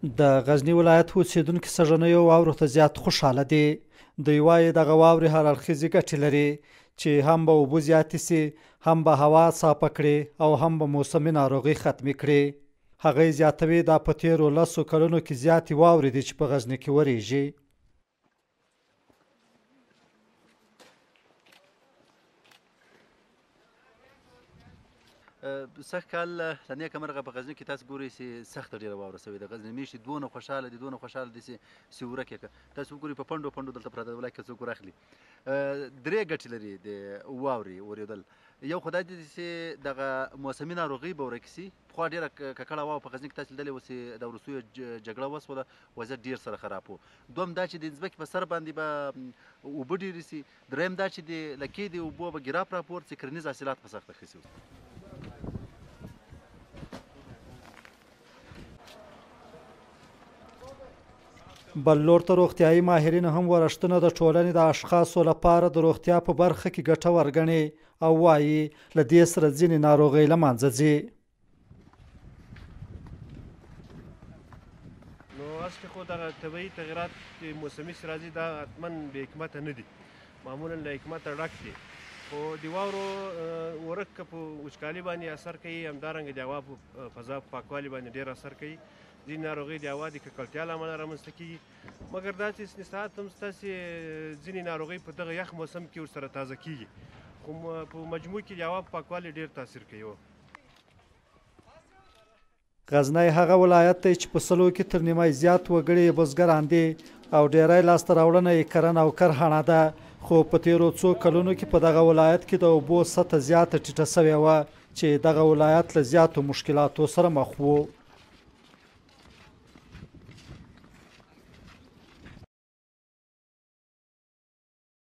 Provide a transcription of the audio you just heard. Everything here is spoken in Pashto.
د غزنی ولایت اوسیدونکي سږنیو واورو ته زیات خوشحاله دي. دوی وایي دغه واورې هر اړخیزې ګټې لري چې هم به اوبه زیاتې سي، هم به هوا صافه کړي او هم به موسمي ناروغۍ ختمې کړي. هغوی زیاتوي دا په تېرو 10 کلونو کې زیاتې واورې دي چې په غزني کې ورېږي. سخت کال له نیکه مرغه په غزني کې تاسو ګورئ چې سخته ډېره واوره شوې ده. غزني میشتې دونه خوشحاله دي چې ورک یې کړه. تاسو وګورئ په پنډو پنډو دلته پراته ولایت کې څوک ورخلي. درې ګټې لري د واورې ورېدل. یو خو دا دی چې دغه موسمي ناروغۍ به ورکې سي. پخوا ډېره ککړه هوا په غزني کې تاسو لیدلې وه چې د وروستیو جګړه وسوله، وضعیت ډېر سره خراب و. دویم دا چې د ځمکې په سر باندې به اوبه ډېرې سي. دریم دا چې د لکې د اوبو به ګراف راپورته سي، کرنیز حاصلات په سخته ښه سي. بل لور ته روغتیایي ماهرین هم ورښتونه د ټولنې د اشخاصو لپاره د روغتیا په برخه کې ګټور ګڼي او وایي له دې سره ځینې ناروغۍ له منځه ځي. نو اصلي خو دغه طبیعي تغیرات چې موسمي چې راځي دا حتما بې حکمته نه دي، معمولا له حکمته ډک دي. خو د واورو ورک که په وچکالي باندې اثر کوي، همدارنګه د هوا په فضا په پاکوالي باندې ډېر اثر کوي. ځینې ناروغۍ د هوا د ککړتیا له امله رامنځته کېږي. مګر دا چې استثناءات هم شته چې ځینې ناروغۍ په دغه یخ موسم کې ورسره تازه کېږي. خو په مجموع کې د هوا په پاکوالي ډېر تاثیر کوي. غزنی هغه ولایت دی چې په سلو کې تر نیمه زیات وګړي بزګران دي او ډېری لاسته راوړنه یې کرنه او کرهڼه ده. خو په تېرو څو کلونو کې په دغه ولایت کې د اوبو سطحه زیاته ټیټه سوې وه چې دغه ولایت له زیاتو مشکلاتو سره مخ و.